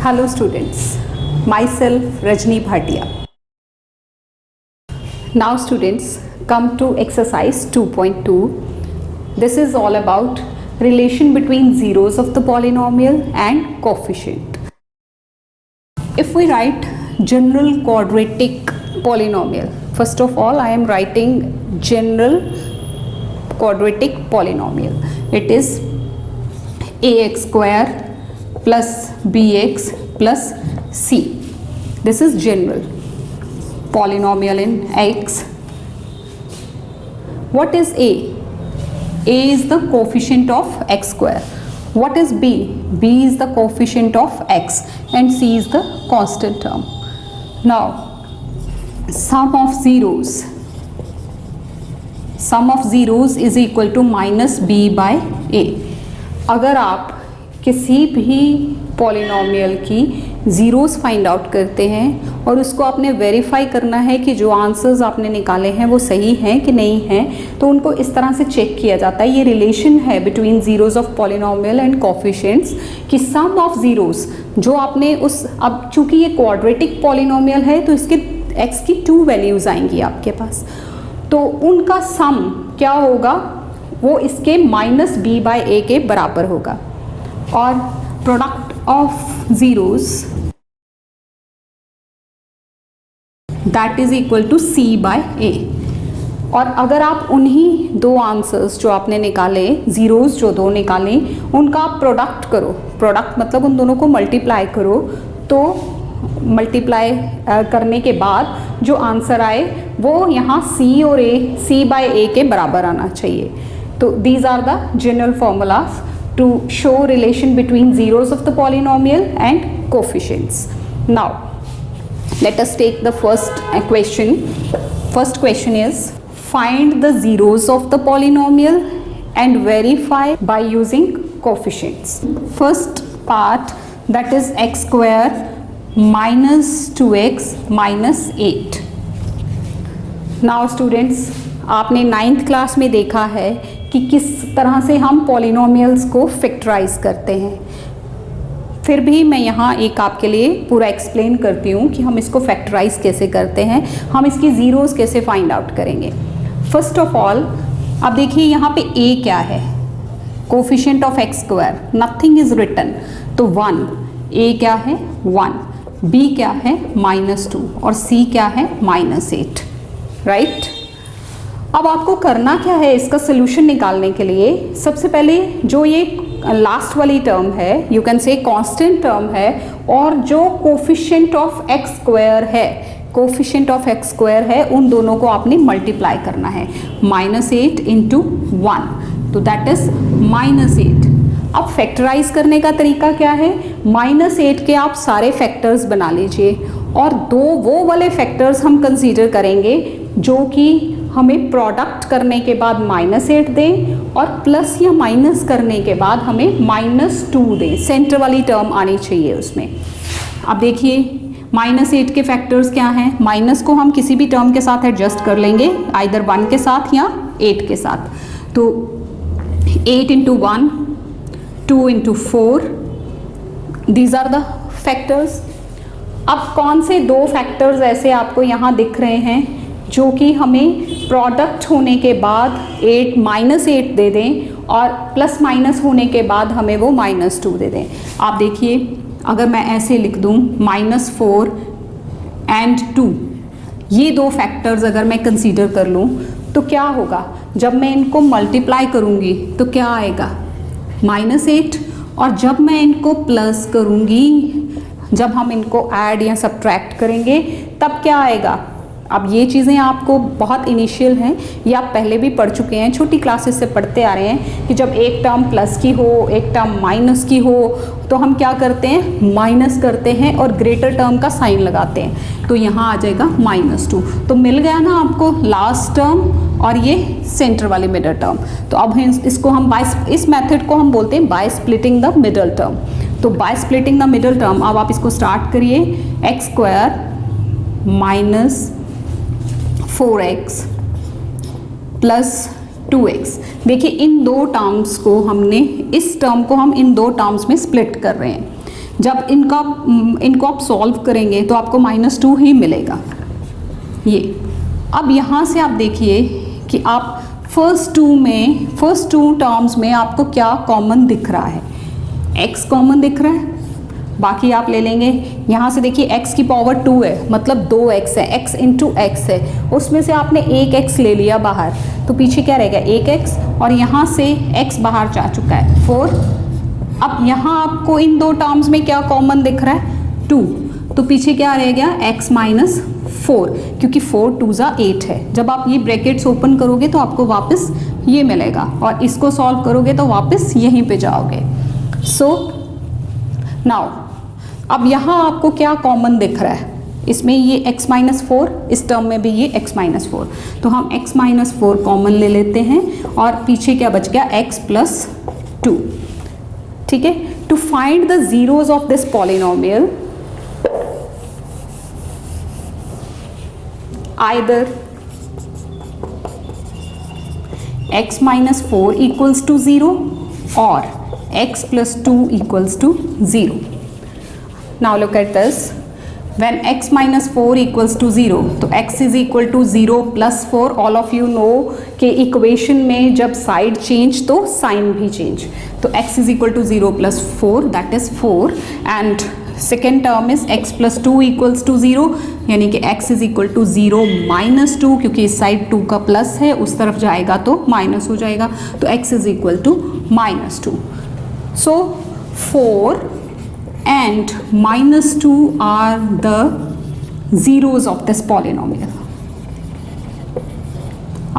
Hello students, myself Rajni Bhatia. Now students, come to exercise 2.2. This is all about relation between zeros of the polynomial and coefficient. If we write general quadratic polynomial, first of all I am writing general quadratic polynomial. It is ax square plus bx plus c. This is general polynomial in x. What is a? A is the coefficient of x square. What is b? B is the coefficient of x and c is the constant term. Now sum of zeros is equal to minus b by a. अगर आप किसी भी polynomial की zeros find out करते हैं और उसको आपने वेरीफाई करना है कि जो आंसर्स आपने निकाले हैं वो सही हैं कि नहीं हैं, तो उनको इस तरह से चेक किया जाता है. ये रिलेशन है between zeros of polynomial and coefficients कि सम ऑफ ज़ीरोज़ जो आपने उस, अब चूँकि ये क्वाड्रेटिक पॉलिनोमियल है तो इसके x की 2 वैल्यूज़ आएंगी आपके पास, तो उनका सम क्या होगा, वो इसके माइनस b बाई ए के बराबर होगा. और product of zeros that is equal to c by a. और अगर आप उन्हीं दो आंसर्स जो आपने निकाले, ज़ीरोज़ जो दो निकाले, उनका आप प्रोडक्ट करो, प्रोडक्ट मतलब उन दोनों को मल्टीप्लाई करो, तो मल्टीप्लाई करने के बाद जो आंसर आए वो यहाँ c और a, c बाय a के बराबर आना चाहिए. तो these are the general formulas to show relation between zeros of the polynomial and coefficients. Now let us take the first question. First question is, find the zeros of the polynomial and verify by using coefficients. First part, that is x square minus 2x minus 8. Now students, आपने 9th class में देखा है कि किस तरह से हम polynomials को फैक्टराइज करते हैं. फिर भी मैं यहाँ एक आपके लिए पूरा एक्सप्लेन करती हूँ कि हम इसको फैक्टराइज कैसे करते हैं, हम इसकी ज़ीरोज़ कैसे फाइंड आउट करेंगे. फर्स्ट ऑफ ऑल अब देखिए यहाँ पे a क्या है, coefficient of x square, nothing is written, तो 1. a क्या है 1, b क्या है -2 और c क्या है -8, राइट. अब आपको करना क्या है इसका सोल्यूशन निकालने के लिए, सबसे पहले जो ये लास्ट वाली टर्म है, you can say constant term है, और जो कोफिशिएंट ऑफ एक्स स्क्वायर है, कोफिशिएंट ऑफ एक्स स्क्वायर है, उन दोनों को आपने मल्टीप्लाई करना है. -8 इंटू 1, तो दैट इज -8. अब फैक्टराइज करने का तरीका क्या है, -8 के आप सारे फैक्टर्स बना लीजिए और वो वाले फैक्टर्स हम कंसीडर करेंगे जो कि हमें प्रोडक्ट करने के बाद -8 दें और प्लस या माइनस करने के बाद हमें -2 दें. सेंटर वाली टर्म आनी चाहिए उसमें. अब देखिए -8 के फैक्टर्स क्या हैं, माइनस को हम किसी भी टर्म के साथ एडजस्ट कर लेंगे, आइदर 1 के साथ या 8 के साथ. तो 8 into 1, 2 into 4, these are the factors. अब कौन से दो फैक्टर्स ऐसे आपको यहाँ दिख रहे हैं जो कि हमें प्रोडक्ट होने के बाद -8 दे दें और प्लस माइनस होने के बाद हमें वो -2 दे दें. आप देखिए अगर मैं ऐसे लिख दूँ -4 एंड 2, ये दो फैक्टर्स अगर मैं कंसीडर कर लूँ तो क्या होगा, जब मैं इनको मल्टीप्लाई करूँगी तो क्या आएगा -8, और जब मैं इनको प्लस करूँगी, जब हम इनको ऐड या सब्ट्रैक्ट करेंगे तब क्या आएगा. अब ये चीज़ें आपको बहुत इनिशियल हैं, ये आप पहले भी पढ़ चुके हैं, छोटी क्लासेस से पढ़ते आ रहे हैं कि जब एक टर्म प्लस की हो, एक टर्म माइनस की हो, तो हम क्या करते हैं, माइनस करते हैं और ग्रेटर टर्म का साइन लगाते हैं, तो यहाँ आ जाएगा -2. तो मिल गया ना आपको लास्ट टर्म और ये सेंटर वाली मिडल टर्म. तो अब इसको हम इस मेथड को हम बोलते हैं by splitting the middle term. तो by splitting the middle term अब आप इसको स्टार्ट करिए, x square minus 4x plus 2x. देखिए इन दो टर्म्स को हमने, इस टर्म को हम इन दो टर्म्स में स्प्लिट कर रहे हैं. जब इनको आप सॉल्व करेंगे तो आपको -2 ही मिलेगा ये। अब यहाँ से आप देखिए कि आप फर्स्ट टू टर्म्स में आपको क्या कॉमन दिख रहा है, x कॉमन दिख रहा है, बाकी आप ले लेंगे। यहाँ से देखिए x की पावर 2 है, मतलब 2x है, x इंटू x है, उसमें से आपने एक x ले लिया बाहर, तो पीछे क्या रहेगा, एक x, और यहाँ से x बाहर जा चुका है 4। अब यहाँ आपको इन दो टर्म्स में क्या कॉमन दिख रहा है, 2, तो पीछे क्या रह गया, x माइनस 4, क्योंकि 4 2 ज़ा 8 है। जब आप ये ब्रैकेट्स ओपन करोगे तो आपको वापस ये मिलेगा, और इसको सॉल्व करोगे तो वापस यहीं पे जाओगे। सो नाउ अब यहाँ आपको क्या कॉमन दिख रहा है, इसमें ये x माइनस 4, इस टर्म में भी ये x माइनस 4, तो हम x माइनस 4 कॉमन ले लेते हैं, और पीछे क्या बच गया, x प्लस 2। ठीक है, to find the zeros of this polynomial, either x minus 4 equals to 0 or x plus 2 equals to 0. Now look at this. When x minus 4 equals to 0, तो x is equal to 0 plus 4. All of you know कि equation में जब side change तो sign भी change, तो x is equal to 0 plus 4, that is 4, and second term is x plus 2 equals to 0, यानी कि x is equal to 0 minus 2, क्योंकि इस साइड 2 का प्लस है, उस तरफ जाएगा तो माइनस हो जाएगा, तो x is equal to minus 2. So 4 and minus 2 are the zeros of this polynomial,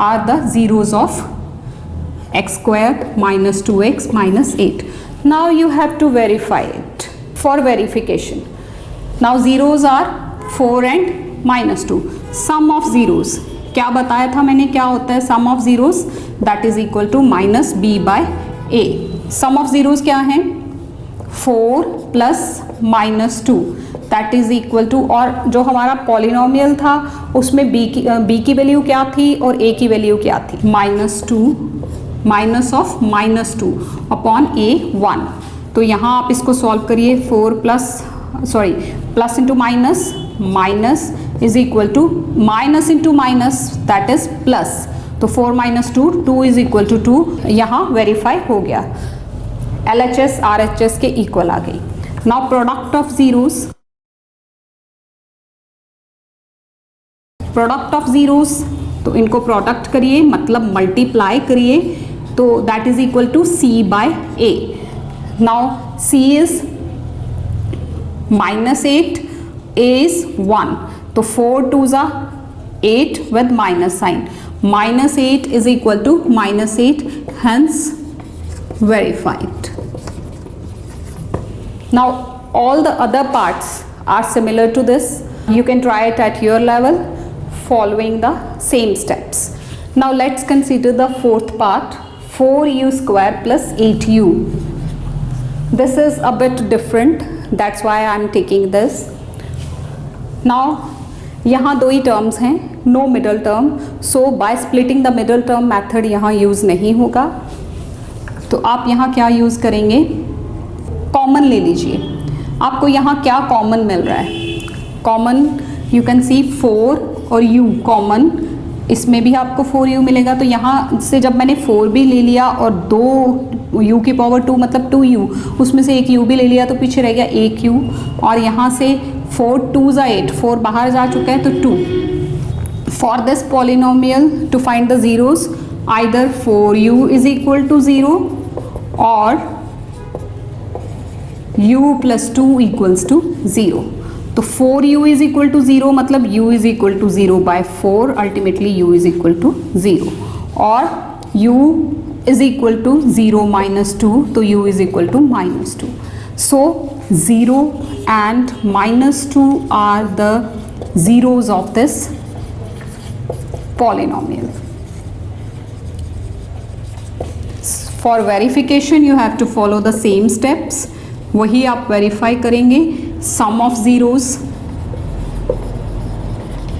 are the zeros of x squared minus 2x minus 8. Now you have to verify it. For verification, now zeros are 4 and minus 2. Sum of zeros, क्या बताया था मैंने, क्या होता है sum of zeros, that is equal to minus b by a. Sum of zeros क्या है, 4 plus minus 2, that is equal to, और जो हमारा पॉलिनोमियल था उसमें b की वैल्यू क्या थी और a की वैल्यू क्या थी, -2 माइनस ऑफ -2 अपॉन a 1. तो यहाँ आप इसको सॉल्व करिए, 4 plus into minus, minus is equal to minus into minus, that is plus, तो 4 माइनस 2, 2 इज इक्वल टू 2, यहाँ वेरीफाई हो गया, LHS RHS के इक्वल आ गई. Now product of zeros, product of zeros, तो इनको प्रोडक्ट करिए, मतलब मल्टीप्लाई करिए, तो that is equal to c by a. Now c is -8, a is 1, तो 4 2s are 8 with minus sign, -8 is equal to -8, hence verified. Now all the other parts are similar to this. You can try it at your level following the same steps. Now let's consider the fourth part, 4u square plus 8u. This is a bit different, that's why I am taking this. Now यहाँ दो ही terms हैं, no middle term, so by splitting the middle term method यहाँ use नहीं होगा, तो आप यहाँ क्या यूज़ करेंगे, कॉमन ले लीजिए. आपको यहाँ क्या कॉमन मिल रहा है, कॉमन यू कैन सी 4 और u कॉमन, इसमें भी आपको 4u मिलेगा, तो यहाँ से जब मैंने 4 भी ले लिया और 2 u की पावर 2 मतलब 2u, उसमें से एक u भी ले लिया, तो पीछे रह गया एक u, और यहाँ से 4 2s are 8, 4 बाहर जा चुका है तो 2. For this polynomial to find the zeros, either 4u is equal to 0 और u प्लस 2 इक्वल्स टू 0. तो 4u इज इक्वल टू 0 मतलब u is equal to 0 by 4, ultimately u is equal to 0, और u is equal to 0 minus 2, तो u is equal to -2. So 0 and -2 are the zeros of this polynomial. For verification you have to follow the same steps, वही आप verify करेंगे. Sum of zeros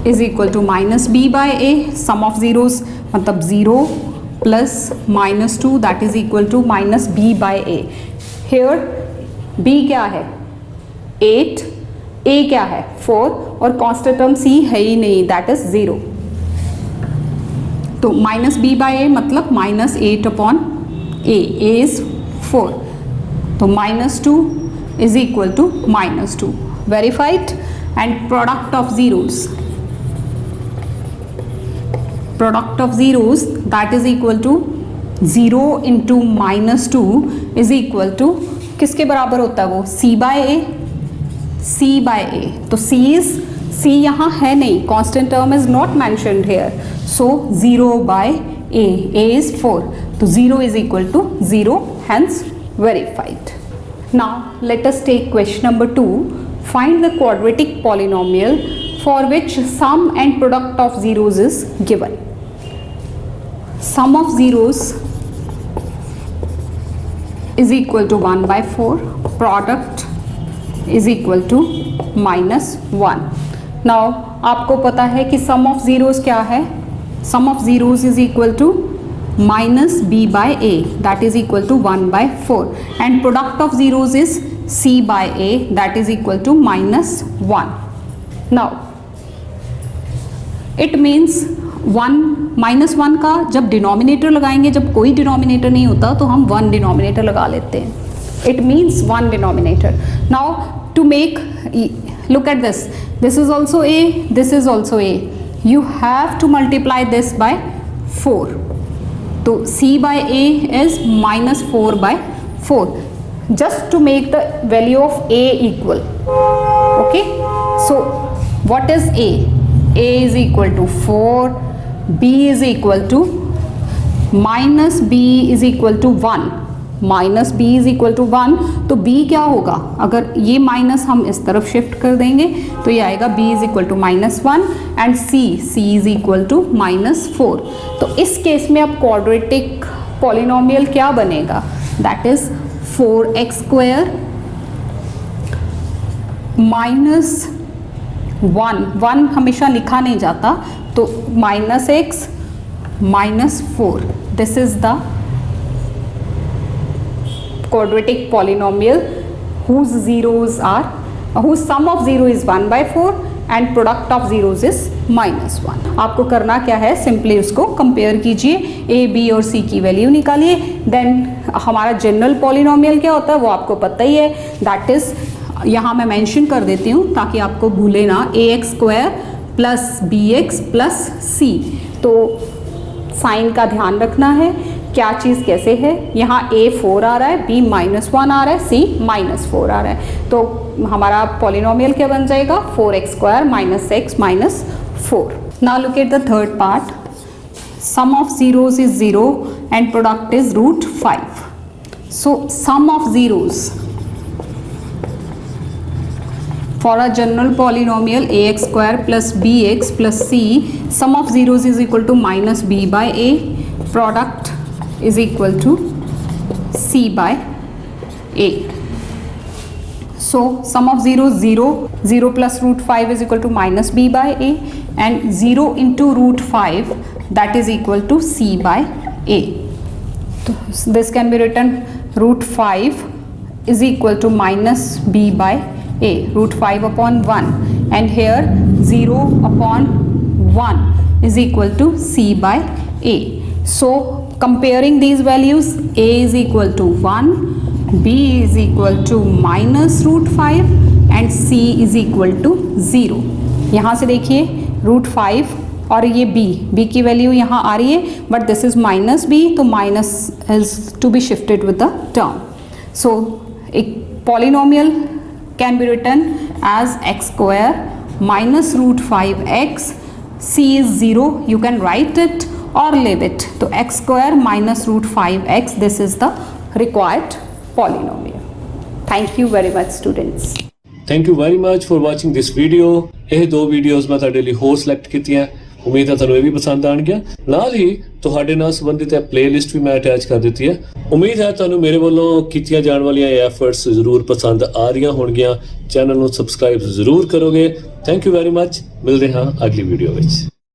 is equal to -b by a, sum of zeros मतलब 0 plus -2, that is equal to -b by a. Here b क्या है, 8, a क्या है 4 और constant term c है ही नहीं, दैट इज 0। तो माइनस b बाय a मतलब माइनस 8 अपॉन a इज 4, तो -2 is equal to -2, verified. And product of zeros that is equal to 0 into -2 is equal to किसके बराबर होता है वो, c by a। तो c यहाँ है नहीं, constant term is not mentioned here, so 0 by a is 4, तो 0 is equal to 0, hence verified। Now let us take question number 2. Find the quadratic polynomial for which sum and product of zeros is given. Sum of zeros is equal to 1 by 4, product is equal to -1। Now आपको पता है कि sum of zeros क्या है, sum of zeros is equal to minus b by a, that is equal to 1 by 4, and product of zeros is c by a, that is equal to -1। Now it means 1 का जब denominator लगाएंगे, जब कोई denominator नहीं होता तो हम 1 denominator लगा लेते हैं, it means 1 denominator। Now to make, look at this, this is also a, this is also a, you have to multiply this by 4, तो c by a is -4 by 4, just to make the value of a equal, okay। So what is a is equal to 4, b is equal to minus b is equal to 1, minus b is equal to 1, तो b क्या होगा, अगर ये minus हम इस तरफ shift कर देंगे तो ये आएगा b is equal to -1 and c is equal to -4। तो इस केस में अब क्वाड्रेटिक पॉलिनोमियल क्या बनेगा, दैट इज 4x² -1 हमेशा लिखा नहीं जाता, तो -x -4, this is the quadratic polynomial whose sum of 0 is 1 by 4 and product of zeros is -1। आपको करना क्या है, सिंपली उसको कंपेयर कीजिए, a b और c की वैल्यू निकालिए, देन हमारा जनरल पॉलिनोमियल क्या होता है वो आपको पता ही है, दैट इज यहाँ मैं मेंशन कर देती हूँ ताकि आपको भूले ना, ax² plus bx plus c। तो साइन का ध्यान रखना है, क्या चीज़ कैसे है, यहाँ a 4 आ रहा है, b -1 आ रहा है, c -4 आ रहा है, तो हमारा पॉलिनोमियल क्या बन जाएगा, 4x² -x -4। Now look at the third part, sum of zeros is 0 and product is √5। so sum of zeros for a general polynomial ax² plus bx plus c, sum of zeros is equal to -b by a, product is equal to c by a। so sum of zeros 0 plus √5 is equal to -b by a, and 0 into √5 that is equal to c by a। so this can be written √5 is equal to -b by a, √5 upon 1, and here 0 upon 1 is equal to c by a। so comparing these values, a is equal to 1, b is equal to -√5 and c is equal to 0। यहाँ से देखिए √5 और ये b की value यहाँ आ रही है, बट दिस इज -b, तो minus is to be shifted with the term. So एक polynomial can be written as x² -√5x, c is 0, you can write it or leave it, तो x² -√5x, this is the required polynomial। thank you very much students। Thank you very much for watching this video. ਇਹ ਦੋ videos ਮੈਂ ਤੁਹਾਡੇ ਲਈ ਹੋਰ select ਕੀਤੀਆਂ, ਉਮੀਦ ਹੈ ਤੁਹਾਨੂੰ ਇਹ ਵੀ ਪਸੰਦ ਆਣਗੀਆਂ। ਨਾਲ ਹੀ ਤੁਹਾਡੇ ਨਾਲ ਸੰਬੰਧਿਤ ਇਹ ਪਲੇਲਿਸਟ ਵੀ ਮੈਂ ਅਟੈਚ ਕਰ ਦਿੱਤੀ ਹੈ। ਉਮੀਦ ਹੈ ਤੁਹਾਨੂੰ ਮੇਰੇ ਵੱਲੋਂ ਕੀਤੀਆਂ ਜਾਣ ਵਾਲੀਆਂ ਇਹ ਐਫਰਟਸ ਜ਼ਰੂਰ ਪਸੰਦ ਆ ਰਹੀਆਂ ਹੋਣਗੀਆਂ। ਚੈਨਲ ਨੂੰ ਸਬਸਕ੍ਰਾਈਬ ਜ਼ਰੂਰ ਕਰੋਗੇ। Thank you very much. ਮਿਲਦੇ ਹਾਂ ਅਗਲੀ ਵੀਡੀਓ ਵਿੱਚ।